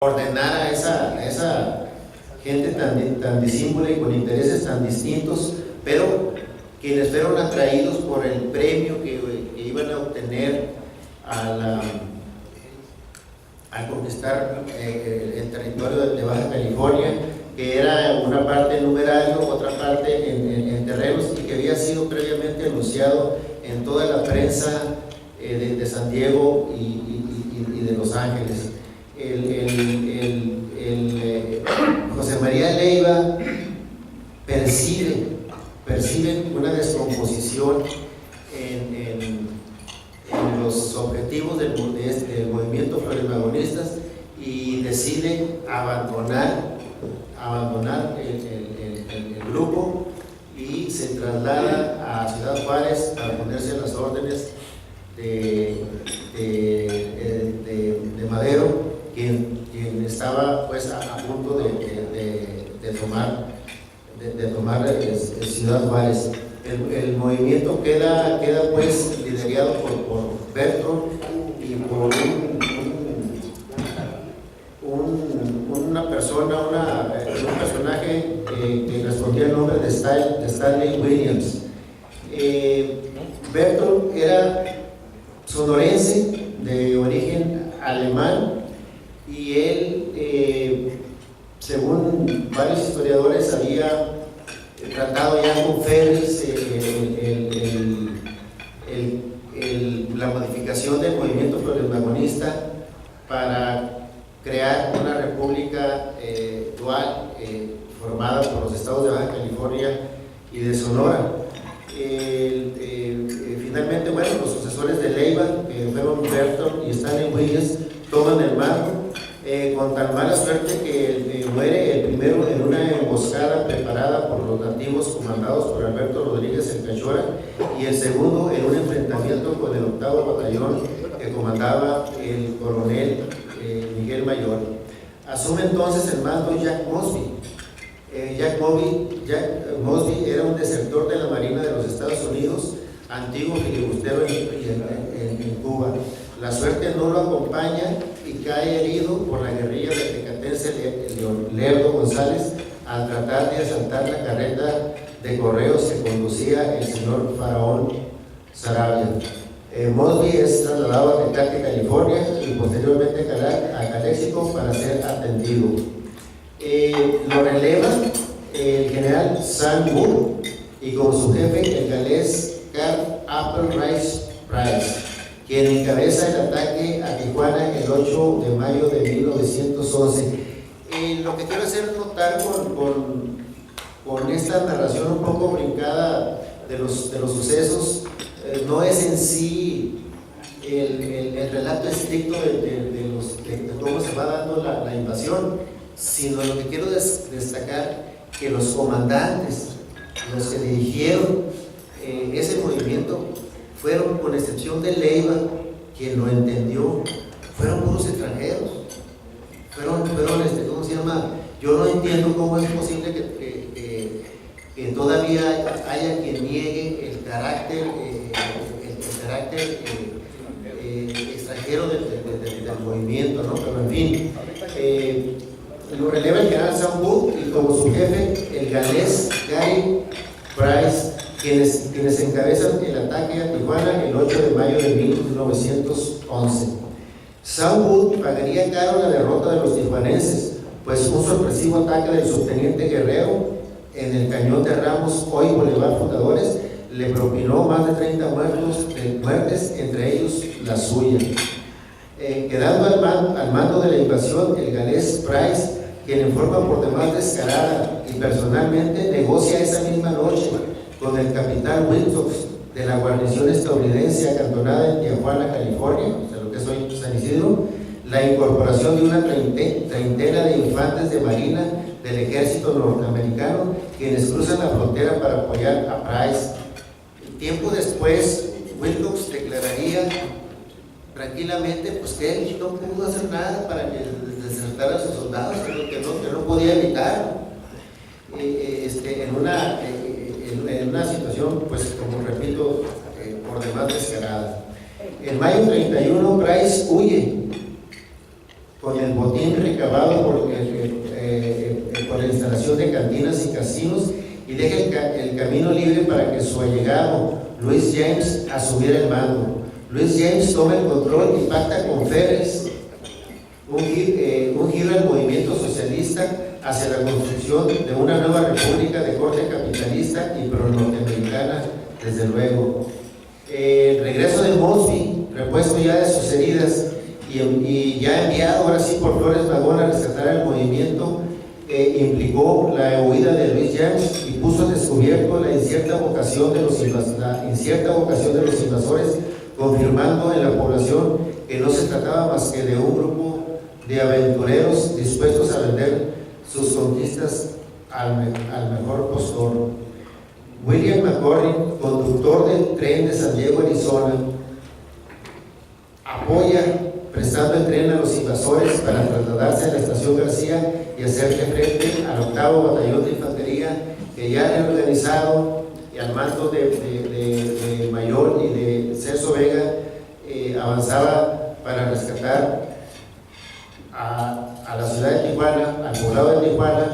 ordenar a esa gente tan disímbula y con intereses tan distintos, pero quienes fueron atraídos por el premio que iban a obtener al conquistar el territorio de Baja California, que era una parte en numerario, otra parte en terrenos, y que había sido previamente anunciado en toda la prensa de San Diego y de Los Ángeles. José María Leiva percibe una descomposición en los objetivos del movimiento Flores-Magonistas y decide abandonar el grupo y se traslada a Ciudad Juárez para ponerse a las órdenes de Madero, quien estaba pues a punto de tomar Ciudad Juárez. El movimiento queda pues liderado por Berthold y por un personaje que respondía al nombre de Stanley Williams. Berthold era sonorense de origen alemán y él, según varios historiadores, había tratado ya con Félix la modificación del movimiento flores-magonista para crear una república dual formada por los estados de Baja California y de Sonora. Finalmente, bueno, los sucesores de Leiva, que fueron Berthold y Stanley Williams, toman el mando, con tan mala suerte que muere el primero en una emboscada preparada por los nativos comandados por Alberto Rodríguez en Cachora, y el segundo en un enfrentamiento con el 8º Batallón que comandaba el coronel Miguel Mayor. Asume entonces el mando Jack Mosby. Jack Mosby era un desertor de la Marina de los Estados Unidos, antiguo filibustero en Cuba. La suerte no lo acompaña y cae herido por la guerrilla del tecatense Lerdo González al tratar de asaltar la carreta de correos que conducía el señor Faraón Sarabia. Mosby es trasladado a Tecate, California, y posteriormente a Calexico para ser atendido. Lo releva el general Sam Wood y como su jefe el galés Carl Applewhite Price, quien encabeza el ataque a Tijuana el 8 de mayo de 1911. Lo que quiero hacer notar con esta narración un poco brincada de los sucesos, no es en sí el relato estricto de cómo se va dando la invasión, sino lo que quiero destacar que los comandantes, los que dirigieron ese movimiento, fueron, con excepción de Leiva, quien lo entendió, fueron puros extranjeros. Fueron ¿cómo se llama? Yo no entiendo cómo es posible que todavía haya quien niegue el carácter extranjero del movimiento, ¿no? Pero en fin, lo releva el general Sam Wood y como su jefe el galés Gary Price, quienes encabezan el ataque a Tijuana el 8 de mayo de 1911. Sam Wood pagaría caro la derrota de los tijuanenses, pues un sorpresivo ataque del subteniente Guerrero en el cañón de Ramos, hoy Boulevard Fundadores, le propinó más de 30 muertes, entre ellos la suya. Quedando al mando de la invasión el galés Price, quien en forma por demás descarada y personalmente negocia esa misma noche con el capitán Wilcox de la guarnición estadounidense acantonada en Tijuana, California, o sea, lo que es hoy San Isidro, la incorporación de una treintena de infantes de marina del ejército norteamericano, quienes cruzan la frontera para apoyar a Price. Tiempo después, Wilcox declararía tranquilamente pues, que él no pudo hacer nada para que desertara a sus soldados, que no podía evitar en una situación, pues como repito, por demás descarada. En mayo 31, Price huye con el botín recabado por la instalación de cantinas y casinos, y deja el camino libre para que su allegado Louis James asumiera el mando. Louis James toma el control y pacta con Férez un giro al movimiento socialista hacia la construcción de una nueva república de corte capitalista y pro-norteamericana, desde luego. El regreso de Mosby, repuesto ya de sus heridas y ya enviado ahora sí por Flores Magón a rescatar el movimiento, implicó la huida de Louis James y puso al descubierto la incierta vocación de los invasores, confirmando en la población que no se trataba más que de un grupo de aventureros dispuestos a vender sus conquistas al mejor postor. William McCormick, conductor del tren de San Diego, Arizona, apoya prestando el tren a los invasores para trasladarse a la estación García y hacerle frente al 8º Batallón de Infantería, que ya reorganizado y al mando de Mayor y de Celso Vega, avanzaba para rescatar a la ciudad de Tijuana, al poblado de Tijuana,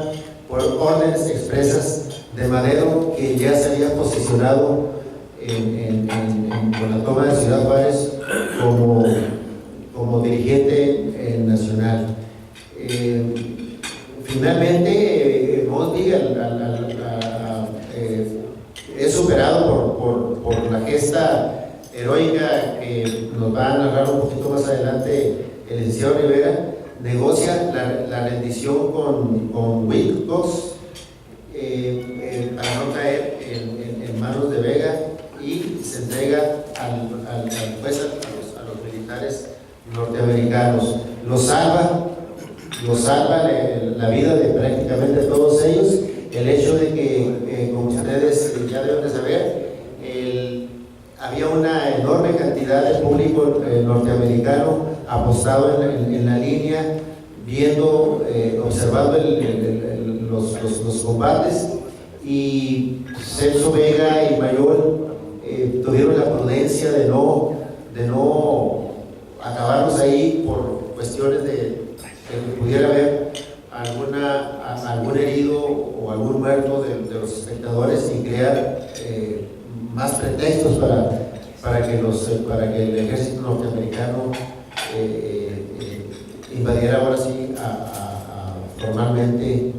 por órdenes expresas de Madero, que ya se había posicionado con la toma de Ciudad Juárez como dirigente nacional. Finalmente, Mosby es superado por la gesta heroica que nos va a narrar un poquito más adelante el licenciado Rivera. Negocia la rendición con Wilcox para no caer en manos de Vega, y se entrega a los militares norteamericanos. Lo salva la vida de prácticamente todos ellos el hecho de que, como ustedes ya deben de saber, había una enorme cantidad de público norteamericano apostado en la línea, viendo, observando los combates, y Celso Vega y Mayor tuvieron la prudencia de no acabarlos ahí por cuestiones de que pudiera haber algún herido o algún muerto de los espectadores, y crear más pretextos para que el ejército norteamericano invadiera ahora sí formalmente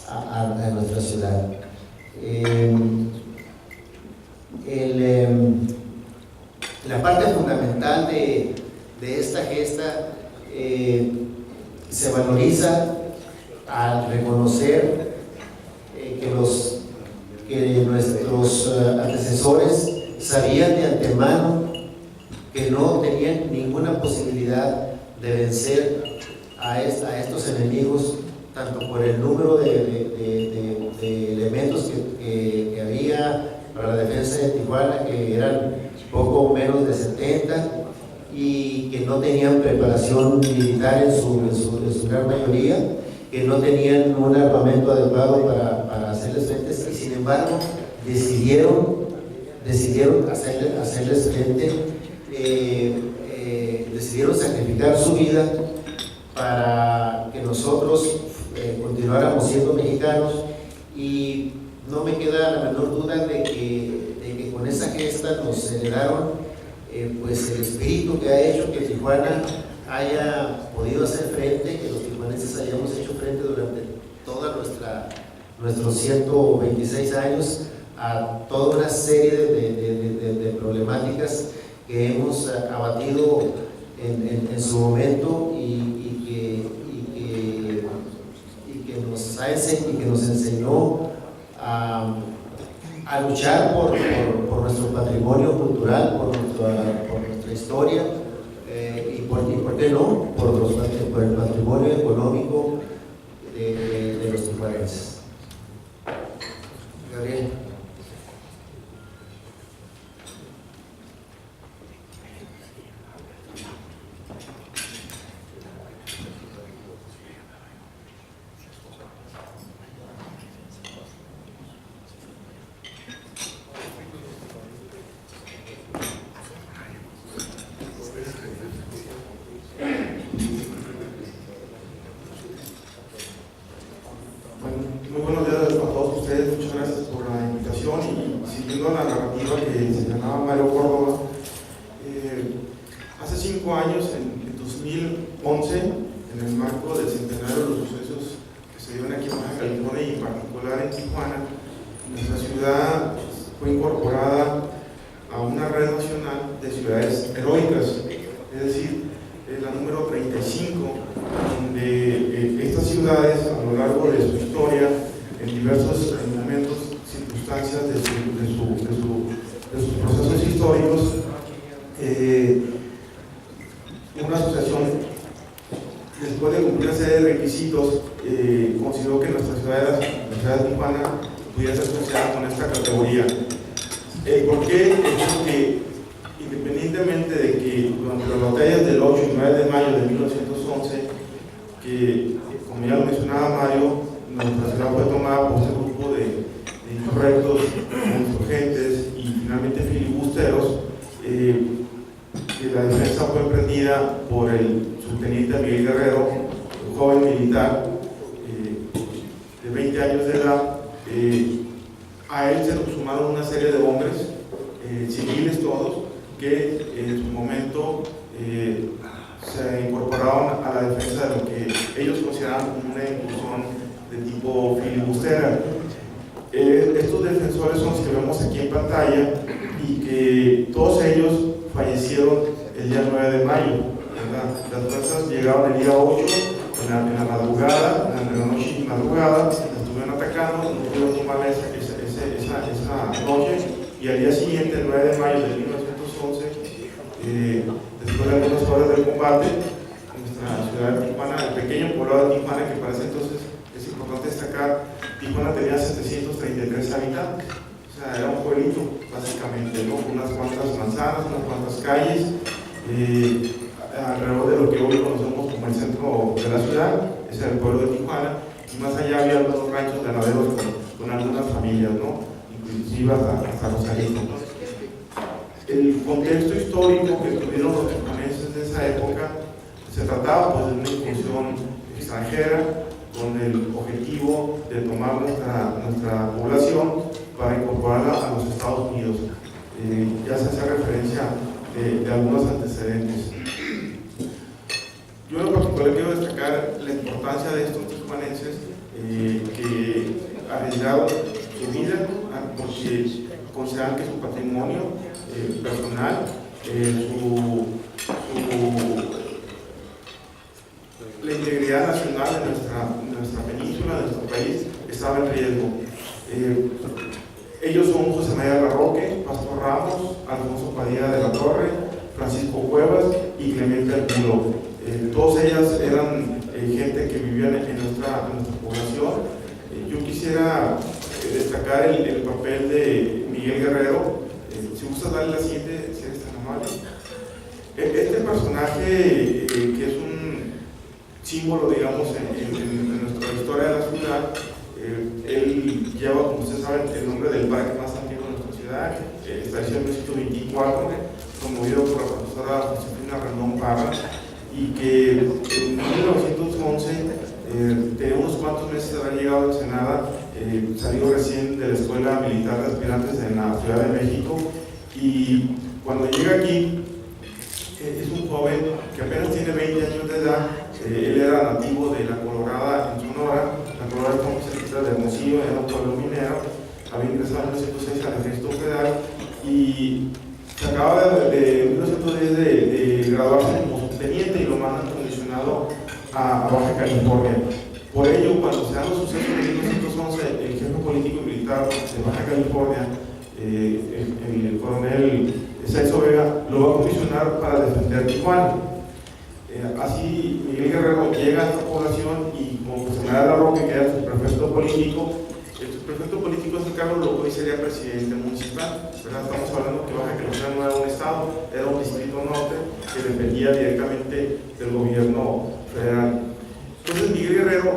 a nuestra ciudad. La parte fundamental de esta gesta se valoriza al reconocer que nuestros antecesores sabían de antemano que no tenían ninguna posibilidad de vencer a estos enemigos, tanto por el número de elementos que había para la defensa de Tijuana, que eran poco menos de 70, y que no tenían preparación militar en su gran mayoría, que no tenían un armamento adecuado para hacerles frente, y sin embargo decidieron hacerles frente, decidieron sacrificar su vida para que nosotros continuáramos siendo mexicanos. Y no me queda la menor duda de que con esa gesta nos heredaron pues el espíritu que ha hecho que Tijuana haya podido hacer frente, que los tijuanenses hayamos hecho frente durante toda nuestros 126 años a toda una serie de problemáticas que hemos abatido en su momento, y que nos enseñó a luchar por nuestro patrimonio cultural, por nuestra historia, y por qué no, por el patrimonio económico de los tijuanenses. Gabriel. siguiendo la narrativa que señalaba Mario Córdoba, hace 5 años, en 2011, en el marco del centenario de los sucesos que se dieron aquí en Baja California y en particular en Tijuana, nuestra ciudad fue incorporada a una red nacional de ciudades heroicas, es decir, la número 35, donde estas ciudades a lo largo de su historia, en diversos momentos, circunstancias de sus procesos históricos, una asociación, después de cumplir una serie de requisitos, consideró que nuestra ciudad de Tijuana pudiera ser asociada con esta categoría. ¿Por qué? Porque independientemente de que durante las batallas del 8 y 9 de mayo de 1911, que como ya lo mencionaba Mario, nuestra ciudad fue tomada por ese grupo de insurrectos, insurgentes y finalmente filibusteros, que la defensa fue emprendida por el subteniente Miguel Guerrero, un joven militar de 20 años de edad. A él se le sumaron una serie de hombres, civiles todos, que en su momento se incorporaron a la defensa de lo que ellos consideraban como una incursión de tipo filibustera. Estos defensores son los que vemos aquí en pantalla y que todos ellos fallecieron el día 9 de mayo. Las fuerzas llegaron el día 8 en la madrugada, en la noche y madrugada, estuvieron atacando, no pudieron tomar esa noche, y al día siguiente, el 9 de mayo de 1911, después de algunas horas del combate, nuestra ciudad de Tijuana, el pequeño poblado de Tijuana, que para ese entonces es importante destacar, Tijuana tenía 733 habitantes, o sea, era un pueblito, básicamente, ¿no? Unas cuantas manzanas, unas cuantas calles, alrededor de lo que hoy conocemos como el centro de la ciudad, ese era el pueblo de Tijuana, y más allá había algunos ranchos ganaderos con algunas familias, ¿no? Inclusive hasta Rosarito. El contexto histórico que tuvieron los tijuanenses de esa época, se trataba pues, de una incursión extranjera con el objetivo de tomar nuestra población para incorporarla a los Estados Unidos. Ya se hace referencia de algunos antecedentes. Yo en particular quiero destacar la importancia de estos tijuanenses que arriesgaron su vida porque consideran que su patrimonio personal, la integridad nacional de nuestra península, de nuestro país, estaba en riesgo. Ellos son José María Larroque, Pastor Ramos, Alfonso Padilla de la Torre, Francisco Cuevas y Clemente Arturo. Todas ellas eran gente que vivía en nuestra población. Yo quisiera destacar el papel de Miguel Guerrero. Si gusta darle la siguiente, si eres tan amable. Este personaje, que es un símbolo, digamos, en nuestra historia de la ciudad, él lleva, como ustedes saben, el nombre del parque más antiguo de nuestra ciudad, estableció en 1924, promovido por la profesora Josefina Rendón Parra, y que en 1911, de unos cuantos meses de haber llegado a Ensenada, salió recién de la Escuela Militar de Aspirantes en la Ciudad de México, y cuando llega aquí, es un joven que apenas tiene 20 años de edad. Él era nativo de La Colorada, en Sonora. La Colorada está muy cerquita de Hermosillo, era un pueblo minero. Había ingresado en 1906 al Ejército Federal y se acaba de 1910 de graduarse como subteniente y lo mandan comisionado a Baja California. Por ello, cuando se dan los sucesos de 1911, el jefe político y militar de Baja California, el coronel Celso Vega, lo va a comisionar para defender Tijuana. Así Miguel Guerrero llega a esta población y como José María Larroque, que era su prefecto político, el subprefecto político de Carlos lo hoy sería presidente municipal. Estamos hablando que Baja California no era un estado, era un distrito norte que dependía directamente del gobierno federal. Entonces Miguel Guerrero,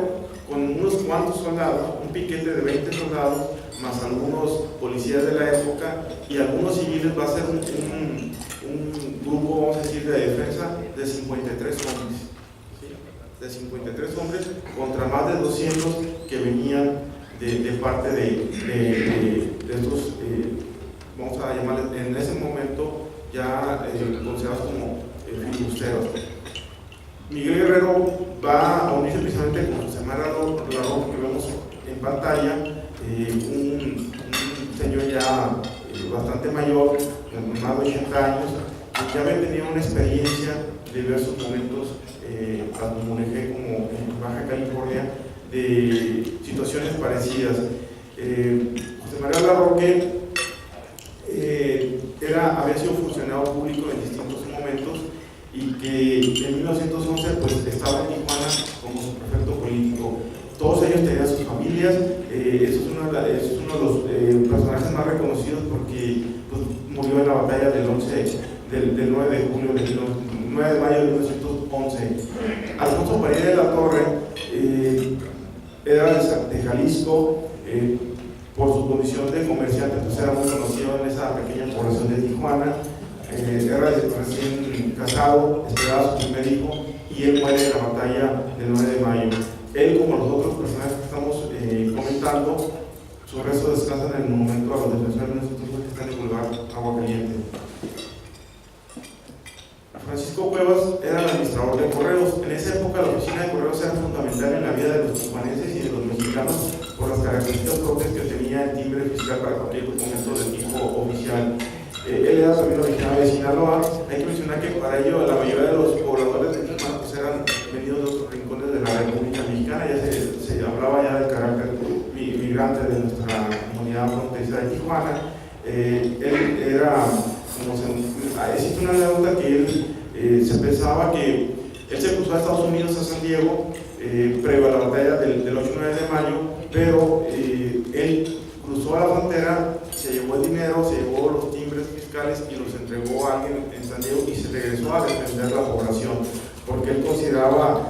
con unos cuantos soldados, un piquete de 20 soldados, más algunos policías de la época y algunos civiles, va a ser un grupo, vamos a decir, de defensa de 53 hombres. ¿Sí? De 53 hombres contra más de 200 que venían de parte de estos vamos a llamarles en ese momento ya considerados como filibusteros. Miguel Guerrero va a unirse precisamente con José María Larroque, que vemos en pantalla, un señor ya bastante mayor, más de 80 años, que ya había tenido una experiencia de diversos momentos, tanto en Mulegé como en Baja California, de situaciones parecidas. José María Larroque había sido funcionario público en distintos momentos y que en 1911 pues, estaba en Tijuana como su prefecto político. Todos ellos tenían sus familias, eso es uno de los personajes más reconocidos porque pues, murió en la batalla del 9 de julio de 9 de mayo de 1911. Alfonso Padilla de la Torre era de Jalisco, por su condición de comerciante, pues era muy conocido en esa pequeña población de Tijuana. Era recién casado, esperaba su primer hijo y él muere en la batalla del 9 de mayo. Él, como los otros personajes que estamos comentando, sus restos descansan en el monumento a los defensores de nuestros hijos que están en el Boulevard Aguacaliente. Francisco Cuevas era el administrador de correos. En esa época la oficina de correos era fundamental en la vida de los tijuanenses y de los mexicanos por las características propias que tenía el timbre fiscal para cualquier documento de tipo oficial. Él era también originario de Sinaloa. Hay que mencionar que para ello la mayoría de los pobladores de Tijuana pues, eran venidos de otros rincones de la República Mexicana. Ya se hablaba ya del carácter migrante de nuestra comunidad fronteriza de Tijuana. Él era, existe una anécdota que él se pensaba que él se cruzó a Estados Unidos, a San Diego, previo a la batalla del 8-9 de mayo, pero él cruzó a la frontera, se llevó el dinero, se llevó los timbres fiscales y los entregó a alguien en San Diego y se regresó a defender la población, porque él consideraba